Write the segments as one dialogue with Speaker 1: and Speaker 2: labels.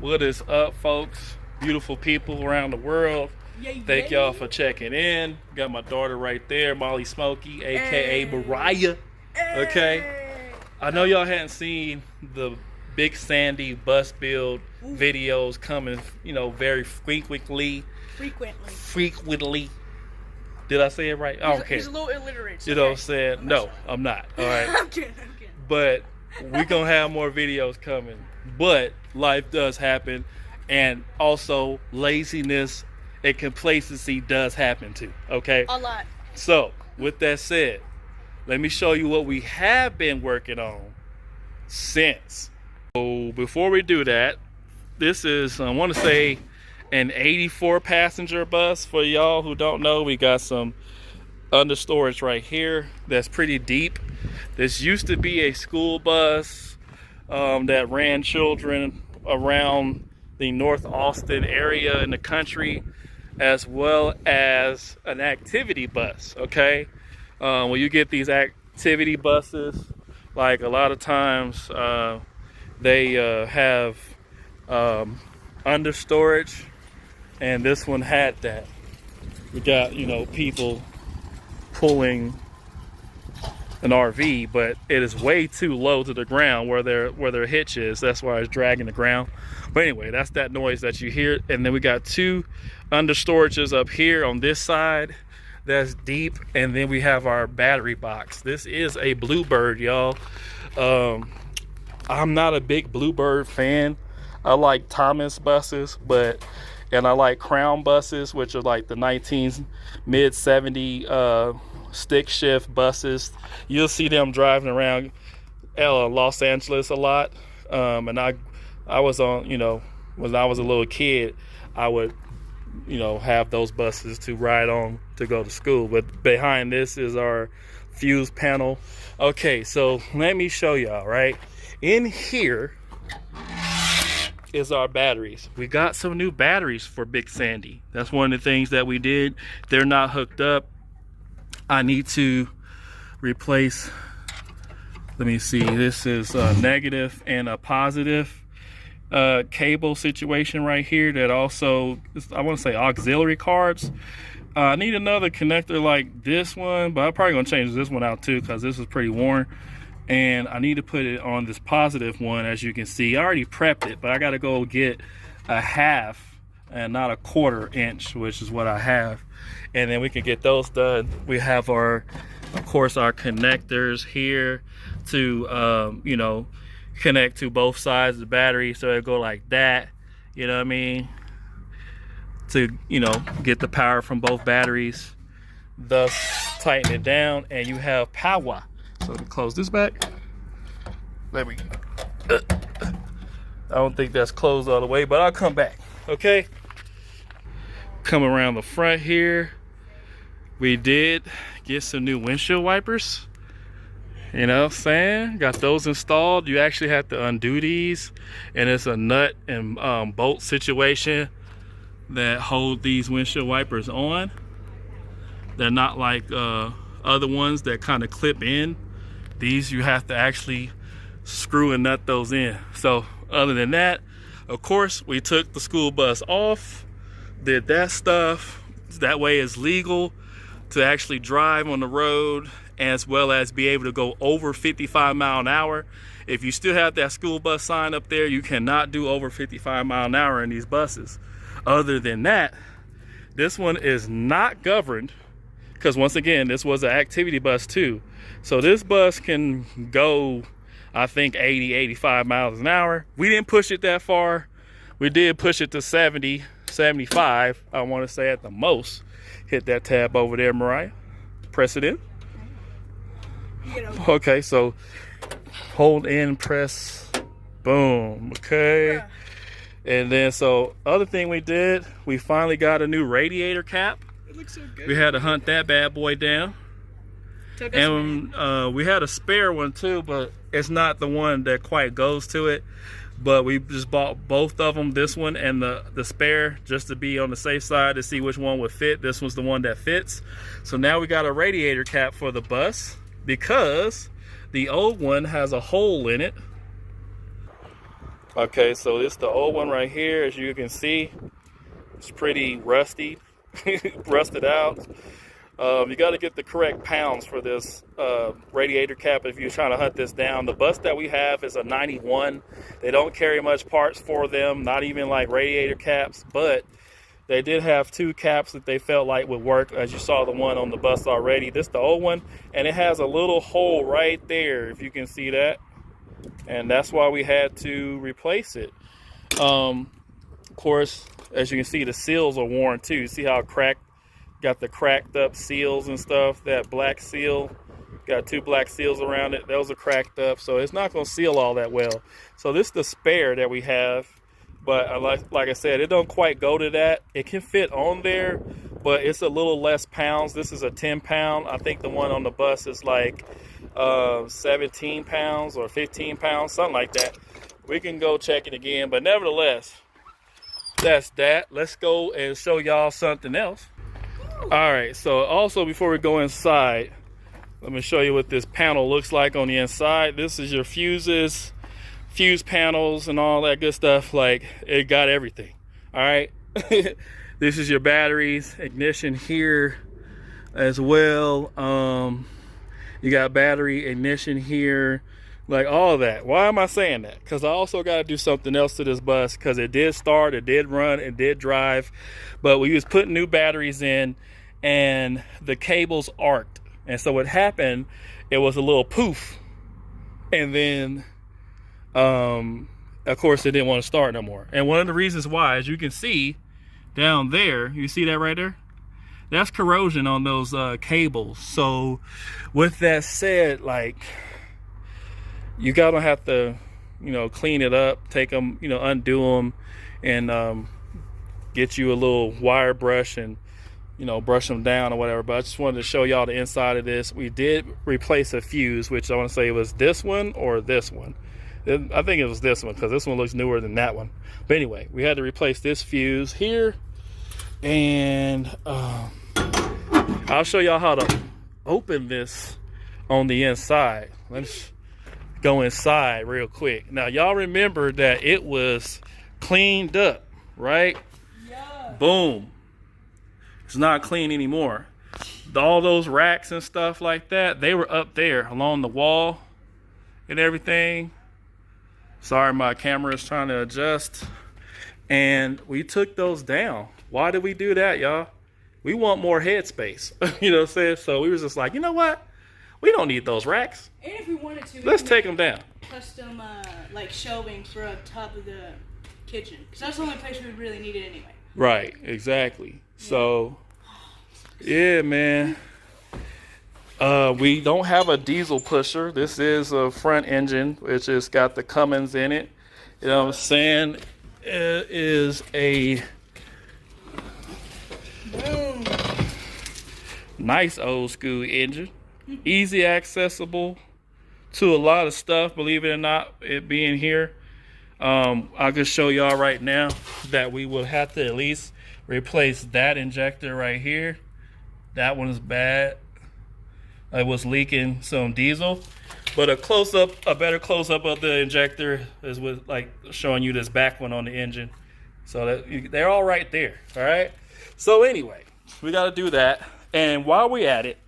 Speaker 1: What is up, folks? Beautiful people around the world. Thank y'all for checking in. Got my daughter right there, Molly Smokey, aka Mariah. Okay. I know y'all hadn't seen the Big Sandy bus build videos coming, very frequently. Frequently. Did I say it right? I don't care.
Speaker 2: He's a little illiterate. So
Speaker 1: you know what I'm saying? No, I'm not. All right.
Speaker 2: I'm kidding.
Speaker 1: But we're going to have more videos coming. But life does happen. And also laziness and complacency does happen too. Okay?
Speaker 2: A lot.
Speaker 1: So, with that said, let me show you what we have been working on since. So, before we do that, this is, I want to say, an 84 passenger bus. For y'all who don't know, we got some under storage right here that's pretty deep. This used to be a school bus that ran children around the North Austin area in the country, as well as an activity bus. Okay, when you get these activity buses, like a lot of times they have under storage, and this one had that. We got people pulling an RV, but it is way too low to the ground where their hitch is. That's why it's dragging the ground. But anyway, that's that noise that you hear. And then we got two under storages up here on this side that's deep, and then we have our battery box. This is a Bluebird, y'all. I'm not a big Bluebird fan. I like Thomas buses, and I like Crown buses, which are like the mid-70 stick shift buses. You'll see them driving around Los Angeles a lot. And I was on, when I was a little kid, I would, have those buses to ride on to go to school. But behind this is our fuse panel. Okay, so let me show y'all, right? In here is our batteries. We got some new batteries for Big Sandy. That's one of the things that we did. They're not hooked up. I need to replace, let me see, this is a negative and a positive cable situation right here that also, I want to say auxiliary cards. I need another connector like this one, but I'm probably going to change this one out too because this is pretty worn. And I need to put it on this positive one. As you can see, I already prepped it, but I got to go get a half and not a 1/4 inch, which is what I have. And then we can get those done. We have of course, our connectors here to, connect to both sides of the battery. So it'll go like that, you know what I mean? To, get the power from both batteries, thus tighten it down, and you have power. So let me close this back. There we go. I don't think that's closed all the way, but I'll come back, okay? Come around the front here. We did get some new windshield wipers. You know what I'm saying? Got those installed. You actually have to undo these, and it's a nut and bolt situation that hold these windshield wipers on. They're not like other ones that kind of clip in. These you have to actually screw and nut those in. So other than that, of course, we took the school bus off, did that stuff. That way it's legal to actually drive on the road, as well as be able to go over 55 mile an hour. If you still have that school bus sign up there, you cannot do over 55 mile an hour in these buses. Other than that, this one is not governed, because once again, this was an activity bus too. So this bus can go, I think, 80, 85 miles an hour. We didn't push it that far. We did push it to 70, 75, I want to say at the most. Hit that tab over there, Mariah. Press it in. Okay, so hold in, press, boom, okay. And then, so other thing we did, we finally got a new radiator cap.
Speaker 2: It looks so good.
Speaker 1: We had to hunt that bad boy down. And we had a spare one too, but it's not the one that quite goes to it. But we just bought both of them, this one and the spare, just to be on the safe side to see which one would fit. This was the one that fits. So now we got a radiator cap for the bus, because the old one has a hole in it Okay, so this is the old one right here. As you can see, it's pretty rusty, rusted out. You got to get the correct pounds for this radiator cap if you're trying to hunt this down. The bus that we have is a 91. They don't carry much parts for them, not even like radiator caps, but they did have 2 caps that they felt like would work, as you saw the one on the bus already. This is the old one, and it has a little hole right there, if you can see that. And that's why we had to replace it. Of course, as you can see, the seals are worn too. See how cracked? Got the cracked up seals and stuff. That black seal, got 2 black seals around it. Those are cracked up, so it's not going to seal all that well. So this is the spare that we have, but like I said, it don't quite go to that. It can fit on there, but it's a little less pounds. This is a 10 pound. I think the one on the bus is like 17 pounds or 15 pounds, something like that. We can go check it again, but nevertheless, that's that. Let's go and show y'all something else. All right, so also before we go inside, let me show you what this panel looks like on the inside. This is your fuses, fuse panels, and all that good stuff. Like, it got everything. All right. This is your batteries, ignition here as well. You got battery, ignition here, like all of that. Why am I saying that? Because I also got to do something else to this bus, because it did start, it did run, it did drive, but we was putting new batteries in and the cables arced. And so what happened, it was a little poof. And then, of course, it didn't want to start no more. And one of the reasons why, as you can see down there, you see that right there? That's corrosion on those cables. So with that said, like, you gotta have to, clean it up, take them, undo them, and get you a little wire brush and, brush them down or whatever. But I just wanted to show y'all the inside of this. We did replace a fuse, which I want to say was this one or this one. I think it was this one, because this one looks newer than that one. But anyway, we had to replace this fuse here, and I'll show y'all how to open this on the inside. Let's go inside real quick. Now, y'all remember that it was cleaned up, right? Yeah. Boom. It's not clean anymore. All those racks and stuff like that, they were up there along the wall and everything. Sorry, my camera is trying to adjust. And we took those down. Why did we do that, y'all? We want more headspace. You know what I'm saying? So we was just like, you know what? We don't need those racks.
Speaker 2: And if we wanted to,
Speaker 1: let's take them down.
Speaker 2: Custom, like, shelving for up top of the kitchen. Because that's the only place we would really need it anyway.
Speaker 1: Right, exactly. Yeah. So, yeah, man. We don't have a diesel pusher. This is a front engine, which has got the Cummins in it. You know what I'm saying? It is a nice old school engine. Easy accessible to a lot of stuff, believe it or not, it being here. I'll just show y'all right now that we will have to at least replace that injector right here. That one is bad. It was leaking some diesel. But a better close-up of the injector is with, like, showing you this back one on the engine. So that they're all right there, all right? So anyway, we got to do that. And while we're at it,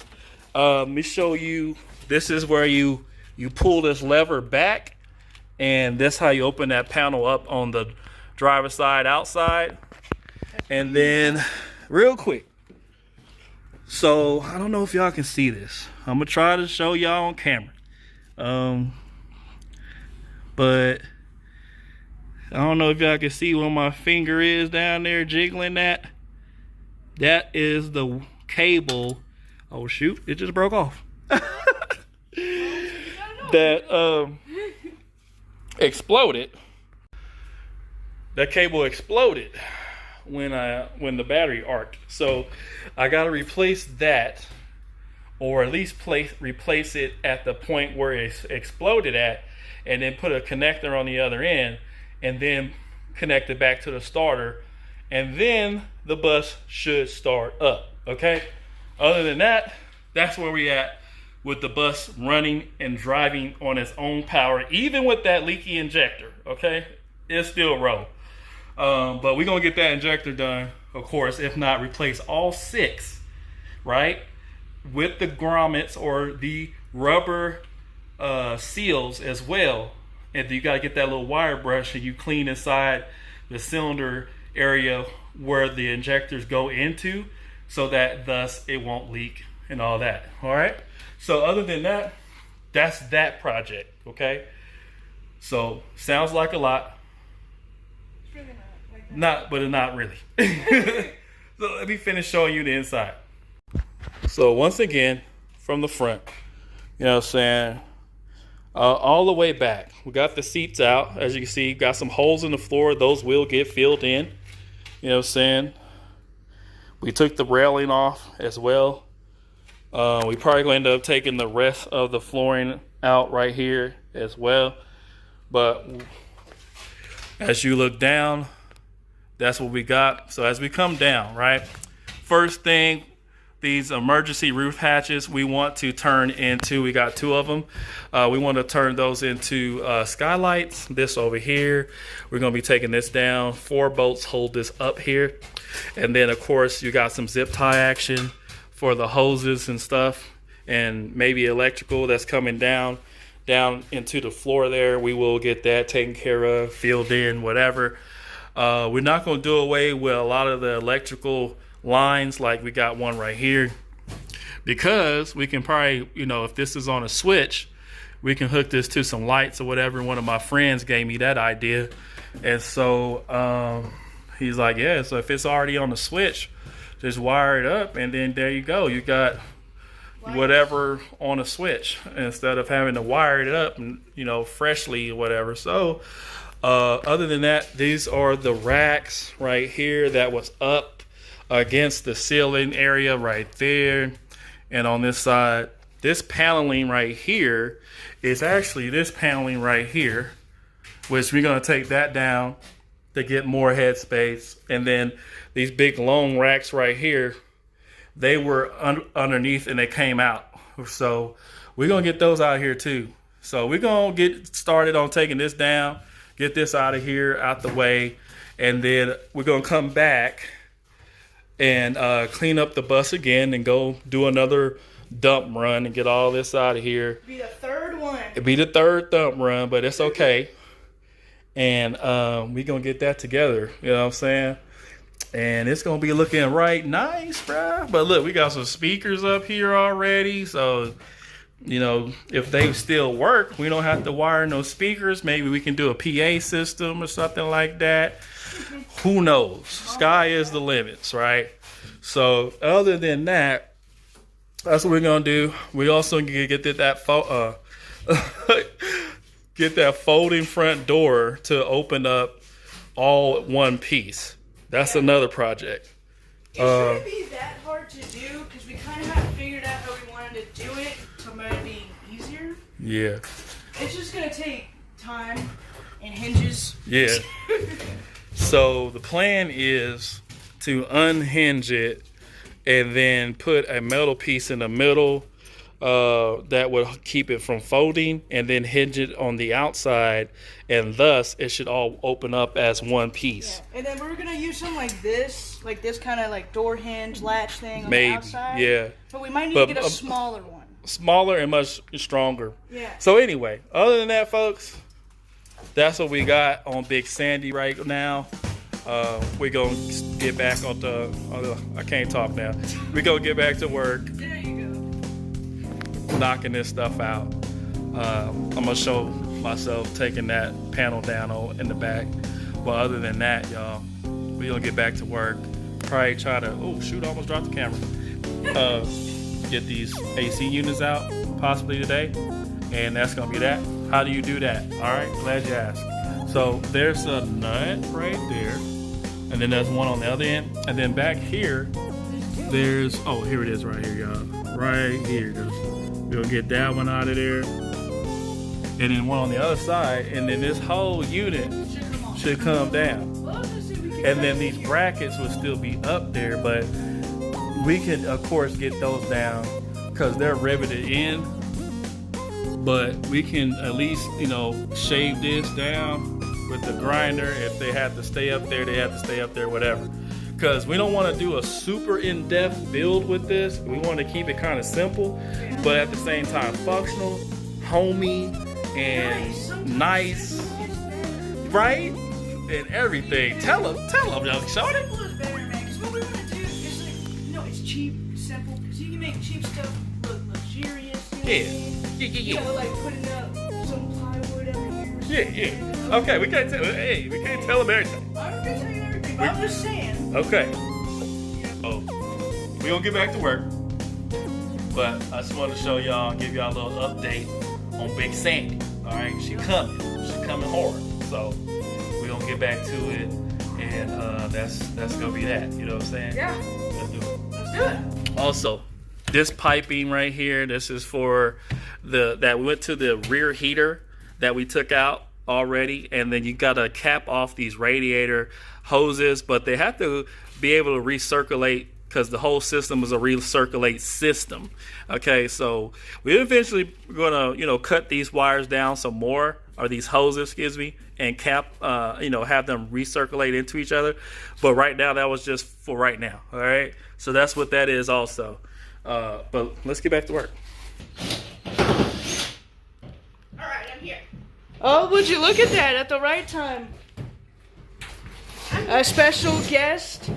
Speaker 1: let me show you, this is where you pull this lever back, and that's how you open that panel up on the driver's side outside. And then, real quick, so I don't know if y'all can see this. I'm going to try to show y'all on camera. But I don't know if y'all can see where my finger is down there jiggling that. That is the cable. Oh shoot, it just broke off. That exploded. That cable exploded when the battery arced. So I gotta replace that, or at least replace it at the point where it's exploded at, and then put a connector on the other end, and then connect it back to the starter, and then the bus should start up. Okay? Other than that, that's where we at with the bus running and driving on its own power, even with that leaky injector. Okay? It's still roll. But we're going to get that injector done, of course. If not, replace all 6, right? With the grommets or the rubber seals as well. And you got to get that little wire brush and you clean inside the cylinder area where the injectors go into, so that thus it won't leak and all that. All right. So other than that, that's that project. Okay. So sounds like a lot.
Speaker 2: It's really not like that.
Speaker 1: Not, but not really. So let me finish showing you the inside. So once again, from the front, you know what I'm saying, all the way back, we got the seats out. As you can see, got some holes in the floor. Those will get filled in. You know what I'm saying? We took the railing off as well. We probably going to end up taking the rest of the flooring out right here as well. But as you look down, that's what we got. So as we come down, right? First thing, these emergency roof hatches we want to turn into, we got 2 of them. We want to turn those into skylights. This over here, we're going to be taking this down. 4 bolts hold this up here. And then of course you got some zip tie action for the hoses and stuff, and maybe electrical that's coming down into the floor there. We will get that taken care of, filled in, whatever. We're not going to do away with a lot of the electrical lines, like we got one right here, because we can probably, you know, if this is on a switch, we can hook this to some lights or whatever. One of my friends gave me that idea, and so he's like, yeah, so if it's already on the switch, just wire it up, and then there you go, you got whatever on a switch instead of having to wire it up and, you know, freshly or whatever. So other than that, these are the racks right here that was up against the ceiling area right there. And on this side, this paneling right here is actually this paneling right here, which we're going to take that down to get more headspace. And then these big long racks right here, they were underneath and they came out. So we're going to get those out of here too. So we're going to get started on taking this down, get this out of here, out the way. And then we're going to come back and clean up the bus again and go do another dump run and get all this out of here.
Speaker 2: Be the 3rd one.
Speaker 1: It'll be the 3rd dump run, but it's okay. And we're going to get that together. You know what I'm saying? And it's going to be looking right nice, bruh. But look, we got some speakers up here already. So, you know, if they still work, we don't have to wire no speakers. Maybe we can do a PA system or something like that. Who knows? Sky is the limits, right? So other than that, that's what we're going to do. We also get that get that folding front door to open up all at one piece. That's another project.
Speaker 2: It shouldn't be that hard to do, because we kind of have figured out how we wanted to do it to make it be easier.
Speaker 1: Yeah.
Speaker 2: It's just going to take time and hinges.
Speaker 1: Yeah. So the plan is to unhinge it and then put a metal piece in the middle that will keep it from folding, and then hinge it on the outside, and thus it should all open up as one piece.
Speaker 2: Yeah. And then we're gonna use something like this kind of like door hinge latch thing on
Speaker 1: Maybe,
Speaker 2: the outside.
Speaker 1: yeah.
Speaker 2: But we might need to get a smaller one.
Speaker 1: Smaller and much stronger.
Speaker 2: Yeah.
Speaker 1: So anyway, other than that, folks, that's what we got on Big Sandy right now. We're gonna get back on I can't talk now. We're gonna get back to work.
Speaker 2: There you go.
Speaker 1: Knocking this stuff out. I'm gonna show myself taking that panel down in the back. But other than that, y'all, we're gonna get back to work. Probably try to, oh shoot, I almost dropped the camera. Get these AC units out possibly today, and that's gonna be that. How do you do that? All right, glad you asked. So there's a nut right there, and then there's one on the other end, and then back here there's, oh, here it is right here, y'all. Right here. We'll get that one out of there, and then one on the other side, and then this whole unit should come down. And then these brackets will still be up there, but we can of course get those down because they're riveted in. But we can at least, you know, shave this down with the grinder. If they have to stay up there, they have to stay up there, whatever. Because we don't want to do a super in-depth build with this. We want to keep it kind of simple, but at the same time functional, homey, and nice, right? And everything. Tell them, young shorty.
Speaker 2: Simple is better, man. Because what we want to do is like, you know, it's cheap, simple. Because you can make cheap stuff look luxurious. You know what I mean? You know, like putting up some plywood every year.
Speaker 1: Yeah. Okay, we can't tell. Hey, we can't tell them everything.
Speaker 2: I'm not gonna tell you everything, but I'm just saying.
Speaker 1: Okay. Oh, we gonna get back to work, but I just wanted to show y'all, give y'all a little update on Big Sandy. All right, she coming hard. So we gonna get back to it, and that's gonna be that. You know what I'm saying?
Speaker 2: Yeah.
Speaker 1: Let's do it.
Speaker 2: Let's do it.
Speaker 1: Also, this piping right here, this is for that went to the rear heater that we took out already, and then you gotta cap off these radiator hoses, but they have to be able to recirculate because the whole system is a recirculate system. Okay, so we're eventually gonna cut these wires down some more, or these hoses, excuse me, and cap have them recirculate into each other. But right now, that was just for right now. All right, so that's what that is also. But let's get back to work.
Speaker 2: Alright, I'm here. Oh, would you look at that at the right time? A special guest.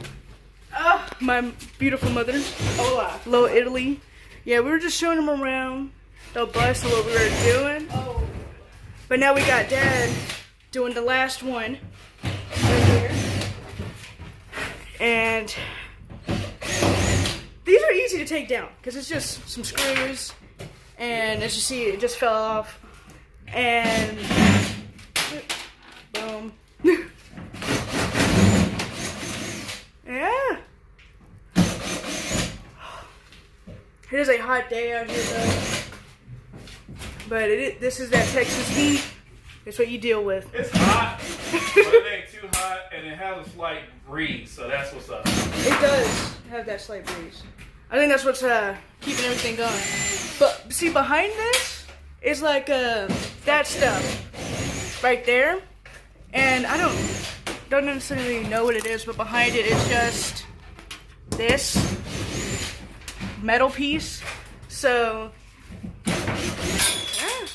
Speaker 2: My beautiful mother. Hola. Little Italy. Yeah, we were just showing them around the bus and what we were doing. Oh. But now we got Dad doing the last one. Right here. And these are easy to take down because it's just some screws, and as you see, it just fell off, and boom. Yeah. It is a hot day out here though, but this is that Texas heat. It's what you deal with.
Speaker 1: It's hot, but it ain't too hot, and it has a slight breeze, so that's what's up.
Speaker 2: It does have that slight breeze. I think that's what's keeping everything going. But see, behind this is like that stuff right there, and I don't necessarily know what it is, but behind it is just this metal piece. So yeah,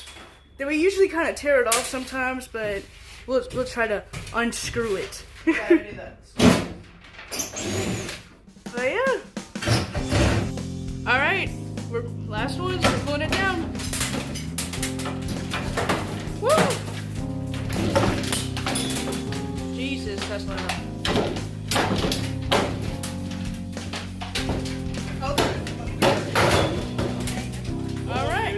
Speaker 2: then we usually kind of tear it off sometimes, but we'll try to unscrew it.
Speaker 3: Gotta do that.
Speaker 2: But yeah. All right, last ones. We're pulling it down. Woo! Jesus, that's loud. All right.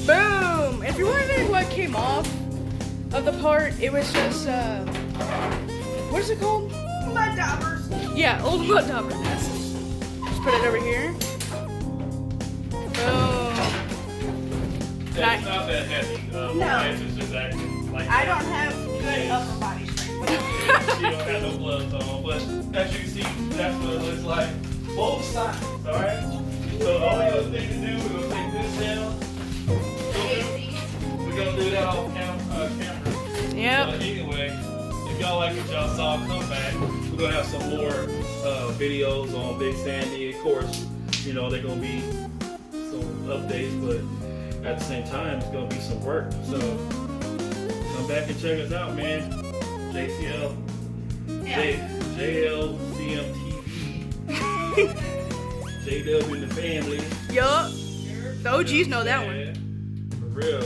Speaker 2: Boom! If you're wondering what came off of the part, it was just what is it called?
Speaker 3: Mud daubers.
Speaker 2: Yeah, old mud dauber. Just put it over here. Boom.
Speaker 1: Yeah, it's not that heavy.
Speaker 3: No.
Speaker 1: It's just acting like
Speaker 3: I don't have good upper body strength.
Speaker 1: She don't have no gloves on, but as you can see, that's what it looks like. Both sides, all right? So the only other thing to do, we're gonna take this down. We're gonna do that off camera.
Speaker 2: Yep.
Speaker 1: But anyway, if y'all like what y'all saw, come back. We're gonna have some more videos on Big Sandy. Of course, they're gonna be some updates, but at the same time, it's gonna be some work. So come back and check us out, man. JCL, JLCMTV, JW and the family.
Speaker 2: Yup. The OGs know that one.
Speaker 1: For real.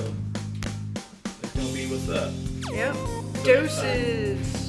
Speaker 1: It's gonna be what's up.
Speaker 2: Yep. Deuces.